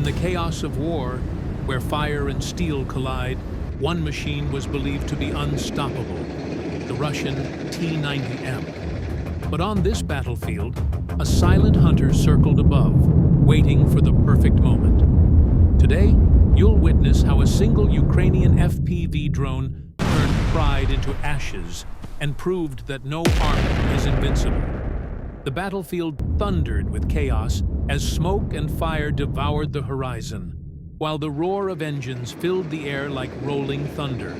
the chaos of war, where fire and steel collide, one machine was believed to be unstoppable, the Russian T-90M. But on this battlefield, a silent hunter circled above, waiting for the perfect moment. Today, you'll witness how a single Ukrainian FPV drone turned pride into ashes and proved that no army is invincible. The battlefield thundered with chaos as smoke and fire devoured the horizon, while the roar of engines filled the air like rolling thunder.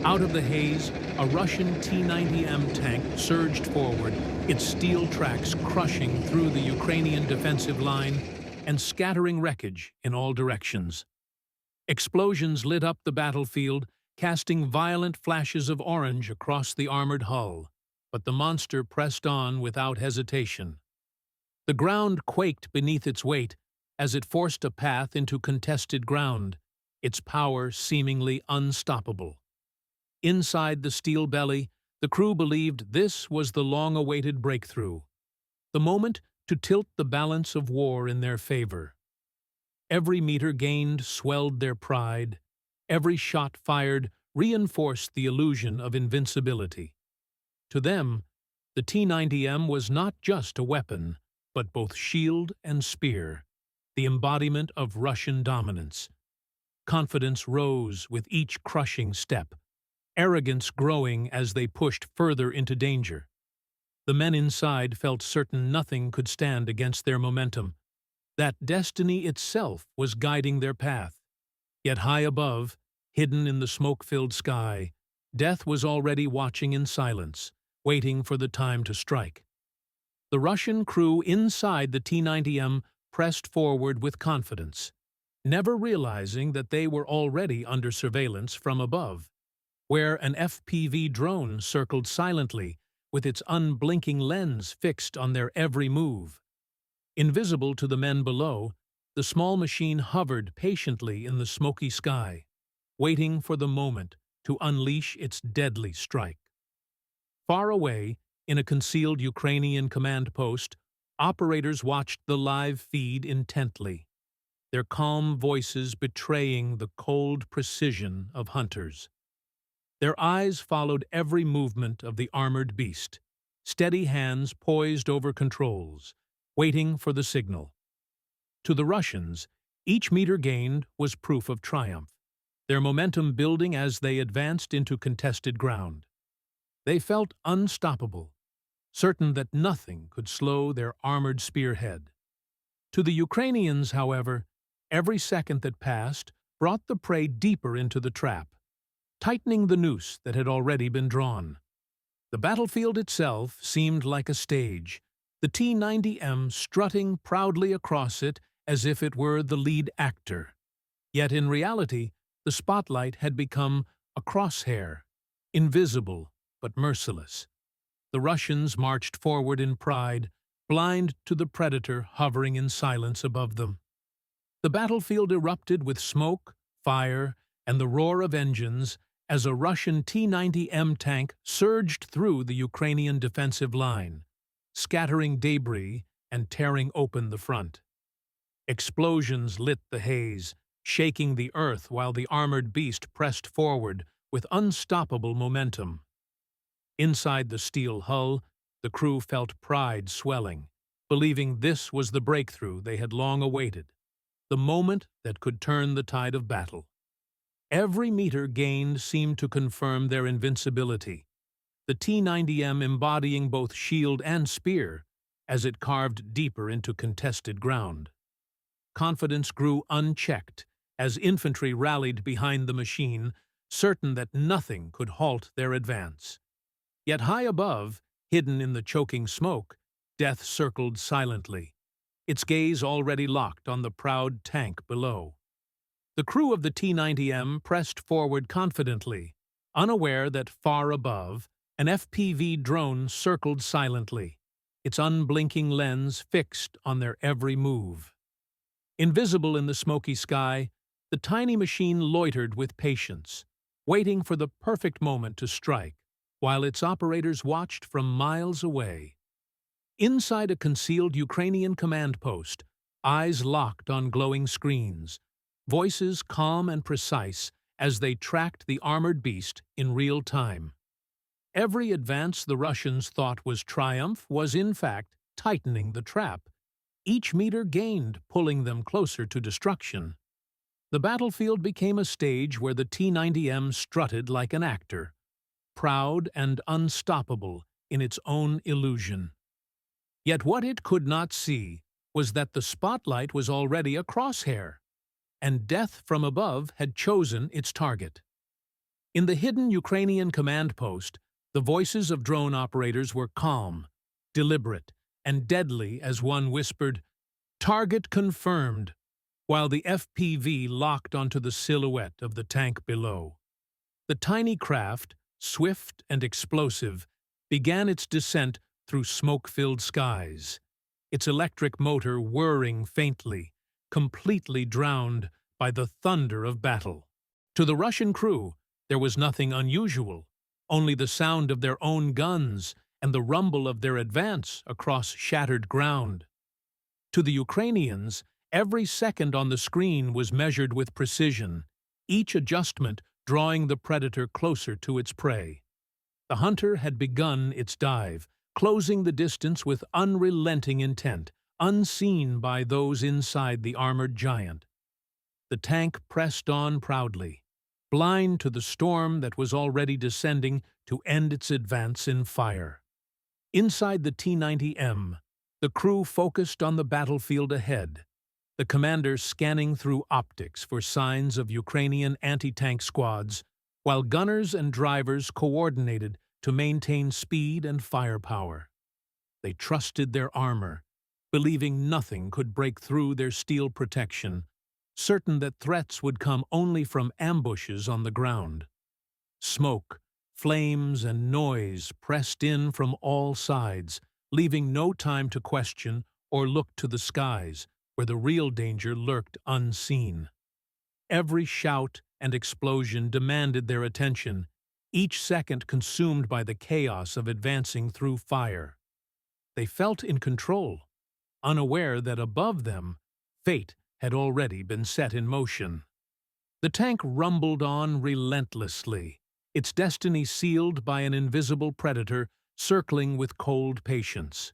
Out of the haze, a Russian T-90M tank surged forward, its steel tracks crushing through the Ukrainian defensive line and scattering wreckage in all directions. Explosions lit up the battlefield, casting violent flashes of orange across the armored hull, but the monster pressed on without hesitation. The ground quaked beneath its weight as it forced a path into contested ground, its power seemingly unstoppable. Inside the steel belly, the crew believed this was the long-awaited breakthrough, the moment to tilt the balance of war in their favor. Every meter gained swelled their pride. Every shot fired reinforced the illusion of invincibility. To them, the T-90M was not just a weapon, but both shield and spear, the embodiment of Russian dominance. Confidence rose with each crushing step, arrogance growing as they pushed further into danger. The men inside felt certain nothing could stand against their momentum, that destiny itself was guiding their path. Yet high above, hidden in the smoke-filled sky, death was already watching in silence, waiting for the time to strike. The Russian crew inside the T-90M pressed forward with confidence, never realizing that they were already under surveillance from above, where an FPV drone circled silently with its unblinking lens fixed on their every move. Invisible to the men below, the small machine hovered patiently in the smoky sky, waiting for the moment to unleash its deadly strike. Far away, in a concealed Ukrainian command post, operators watched the live feed intently, their calm voices betraying the cold precision of hunters. Their eyes followed every movement of the armored beast, steady hands poised over controls, waiting for the signal. To the Russians, each meter gained was proof of triumph, their momentum building as they advanced into contested ground. They felt unstoppable, certain that nothing could slow their armored spearhead. To the Ukrainians, however, every second that passed brought the prey deeper into the trap, tightening the noose that had already been drawn. The battlefield itself seemed like a stage, the T-90M strutting proudly across it as if it were the lead actor. Yet in reality, the spotlight had become a crosshair, invisible but merciless. The Russians marched forward in pride, blind to the predator hovering in silence above them. The battlefield erupted with smoke, fire, and the roar of engines as a Russian T-90M tank surged through the Ukrainian defensive line, scattering debris and tearing open the front. Explosions lit the haze, shaking the earth while the armored beast pressed forward with unstoppable momentum. Inside the steel hull, the crew felt pride swelling, believing this was the breakthrough they had long awaited, the moment that could turn the tide of battle. Every meter gained seemed to confirm their invincibility, the T-90M embodying both shield and spear as it carved deeper into contested ground. Confidence grew unchecked as infantry rallied behind the machine, certain that nothing could halt their advance. Yet high above, hidden in the choking smoke, death circled silently, its gaze already locked on the proud tank below. The crew of the T-90M pressed forward confidently, unaware that far above, an FPV drone circled silently, its unblinking lens fixed on their every move. Invisible in the smoky sky, the tiny machine loitered with patience, waiting for the perfect moment to strike, while its operators watched from miles away. Inside a concealed Ukrainian command post, eyes locked on glowing screens, voices calm and precise as they tracked the armored beast in real time. Every advance the Russians thought was triumph was in fact tightening the trap. Each meter gained, pulling them closer to destruction. The battlefield became a stage where the T-90M strutted like an actor, proud and unstoppable in its own illusion. Yet what it could not see was that the spotlight was already a crosshair, and death from above had chosen its target. In the hidden Ukrainian command post, the voices of drone operators were calm, deliberate, and deadly as one whispered, "Target confirmed," while the FPV locked onto the silhouette of the tank below. The tiny craft, swift and explosive, began its descent through smoke-filled skies, its electric motor whirring faintly, completely drowned by the thunder of battle. To the Russian crew, there was nothing unusual, only the sound of their own guns and the rumble of their advance across shattered ground. To the Ukrainians, every second on the screen was measured with precision, each adjustment drawing the predator closer to its prey. The hunter had begun its dive, closing the distance with unrelenting intent, unseen by those inside the armored giant. The tank pressed on proudly, blind to the storm that was already descending to end its advance in fire. Inside the T-90M, the crew focused on the battlefield ahead, the commander scanning through optics for signs of Ukrainian anti-tank squads, while gunners and drivers coordinated to maintain speed and firepower. They trusted their armor, believing nothing could break through their steel protection, certain that threats would come only from ambushes on the ground. Smoke, flames, and noise pressed in from all sides, leaving no time to question or look to the skies, where the real danger lurked unseen. Every shout and explosion demanded their attention, each second consumed by the chaos of advancing through fire. They felt in control, unaware that above them, fate had already been set in motion. The tank rumbled on relentlessly, its destiny sealed by an invisible predator circling with cold patience.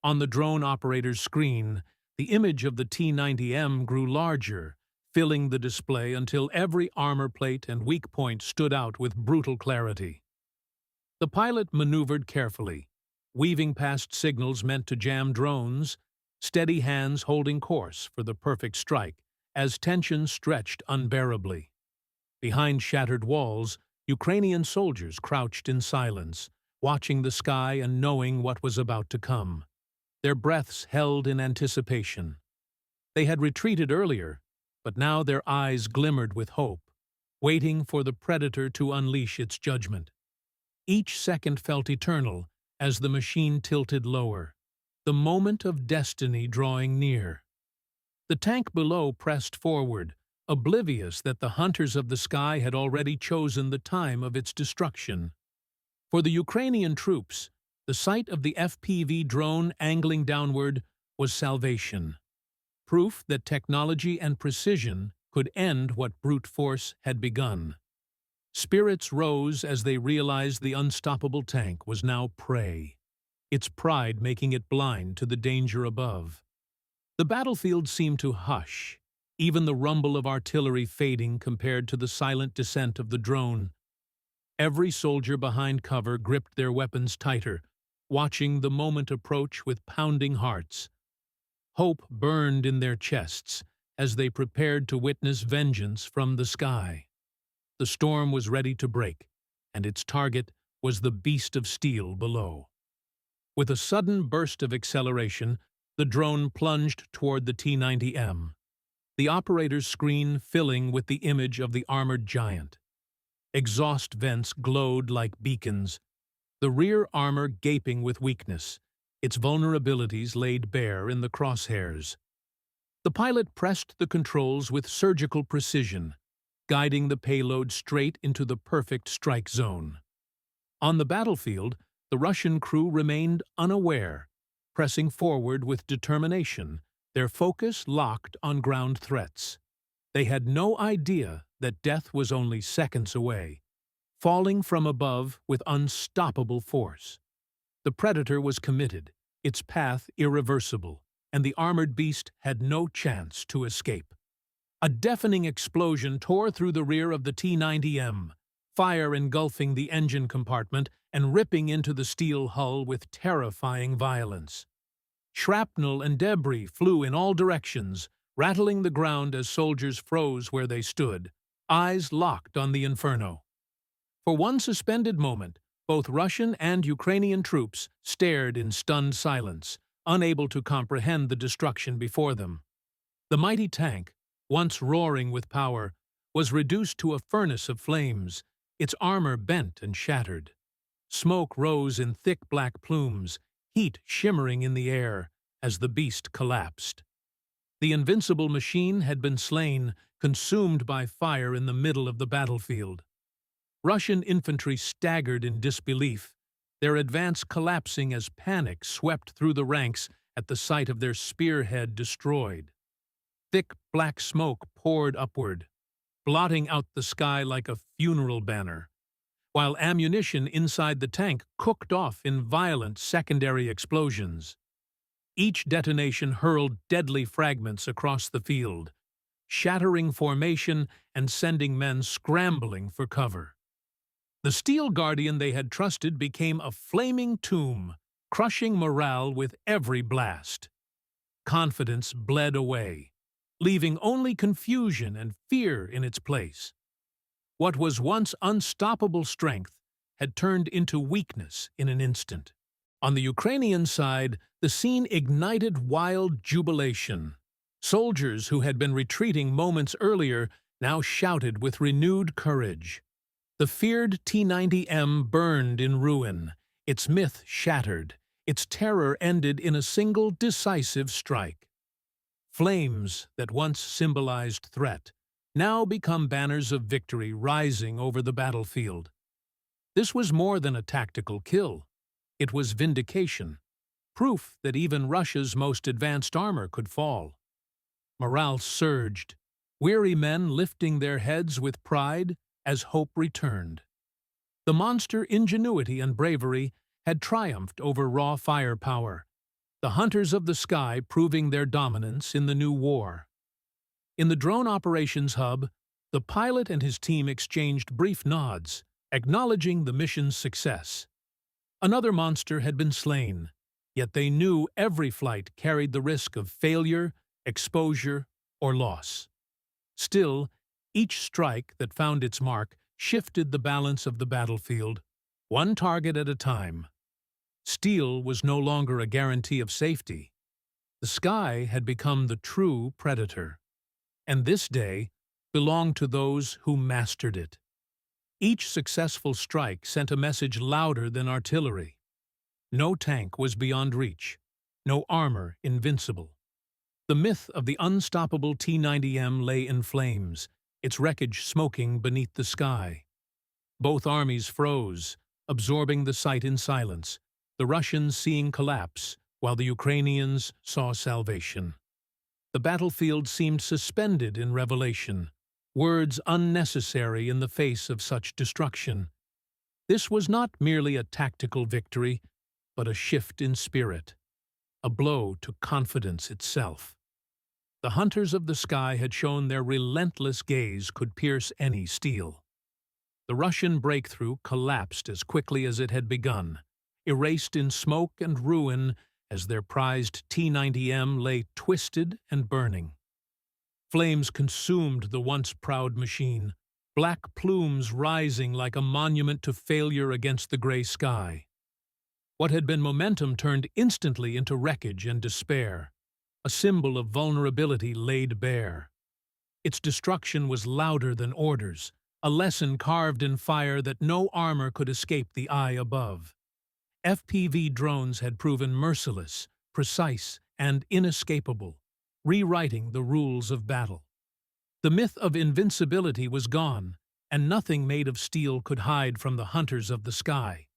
On the drone operator's screen, the image of the T-90M grew larger, filling the display until every armor plate and weak point stood out with brutal clarity. The pilot maneuvered carefully, weaving past signals meant to jam drones, steady hands holding course for the perfect strike, as tension stretched unbearably. Behind shattered walls, Ukrainian soldiers crouched in silence, watching the sky and knowing what was about to come. Their breaths held in anticipation. They had retreated earlier, but now their eyes glimmered with hope, waiting for the predator to unleash its judgment. Each second felt eternal as the machine tilted lower, the moment of destiny drawing near. The tank below pressed forward, oblivious that the hunters of the sky had already chosen the time of its destruction. For the Ukrainian troops, the sight of the FPV drone angling downward was salvation, proof that technology and precision could end what brute force had begun. Spirits rose as they realized the unstoppable tank was now prey, its pride making it blind to the danger above. The battlefield seemed to hush, even the rumble of artillery fading compared to the silent descent of the drone. Every soldier behind cover gripped their weapons tighter, watching the moment approach with pounding hearts. Hope burned in their chests as they prepared to witness vengeance from the sky. The storm was ready to break, and its target was the beast of steel below. With a sudden burst of acceleration, the drone plunged toward the T-90M, the operator's screen filling with the image of the armored giant. Exhaust vents glowed like beacons, the rear armor gaping with weakness, its vulnerabilities laid bare in the crosshairs. The pilot pressed the controls with surgical precision, guiding the payload straight into the perfect strike zone. On the battlefield, the Russian crew remained unaware, pressing forward with determination, their focus locked on ground threats. They had no idea that death was only seconds away, falling from above with unstoppable force. The predator was committed, its path irreversible, and the armored beast had no chance to escape. A deafening explosion tore through the rear of the T-90M, fire engulfing the engine compartment and ripping into the steel hull with terrifying violence. Shrapnel and debris flew in all directions, rattling the ground as soldiers froze where they stood, eyes locked on the inferno. For one suspended moment, both Russian and Ukrainian troops stared in stunned silence, unable to comprehend the destruction before them. The mighty tank, once roaring with power, was reduced to a furnace of flames, its armor bent and shattered. Smoke rose in thick black plumes, heat shimmering in the air as the beast collapsed. The invincible machine had been slain, consumed by fire in the middle of the battlefield. Russian infantry staggered in disbelief, their advance collapsing as panic swept through the ranks at the sight of their spearhead destroyed. Thick black smoke poured upward, blotting out the sky like a funeral banner, while ammunition inside the tank cooked off in violent secondary explosions. Each detonation hurled deadly fragments across the field, shattering formation and sending men scrambling for cover. The steel guardian they had trusted became a flaming tomb, crushing morale with every blast. Confidence bled away, leaving only confusion and fear in its place. What was once unstoppable strength had turned into weakness in an instant. On the Ukrainian side, the scene ignited wild jubilation. Soldiers who had been retreating moments earlier now shouted with renewed courage. The feared T-90M burned in ruin, its myth shattered, its terror ended in a single decisive strike. Flames that once symbolized threat now become banners of victory rising over the battlefield. This was more than a tactical kill. It was vindication, proof that even Russia's most advanced armor could fall. Morale surged, weary men lifting their heads with pride as hope returned. The monster ingenuity and bravery had triumphed over raw firepower, the hunters of the sky proving their dominance in the new war. In the drone operations hub, the pilot and his team exchanged brief nods, acknowledging the mission's success. Another monster had been slain, yet they knew every flight carried the risk of failure, exposure, or loss. Still, each strike that found its mark shifted the balance of the battlefield, one target at a time. Steel was no longer a guarantee of safety. The sky had become the true predator, and this day belonged to those who mastered it. Each successful strike sent a message louder than artillery. No tank was beyond reach, no armor invincible. The myth of the unstoppable T-90M lay in flames, its wreckage smoking beneath the sky. Both armies froze, absorbing the sight in silence, the Russians seeing collapse, while the Ukrainians saw salvation. The battlefield seemed suspended in revelation, words unnecessary in the face of such destruction. This was not merely a tactical victory, but a shift in spirit, a blow to confidence itself. The hunters of the sky had shown their relentless gaze could pierce any steel. The Russian breakthrough collapsed as quickly as it had begun, erased in smoke and ruin as their prized T-90M lay twisted and burning. Flames consumed the once proud machine, black plumes rising like a monument to failure against the gray sky. What had been momentum turned instantly into wreckage and despair, a symbol of vulnerability laid bare. Its destruction was louder than orders, a lesson carved in fire that no armor could escape the eye above. FPV drones had proven merciless, precise, and inescapable, rewriting the rules of battle. The myth of invincibility was gone, and nothing made of steel could hide from the hunters of the sky.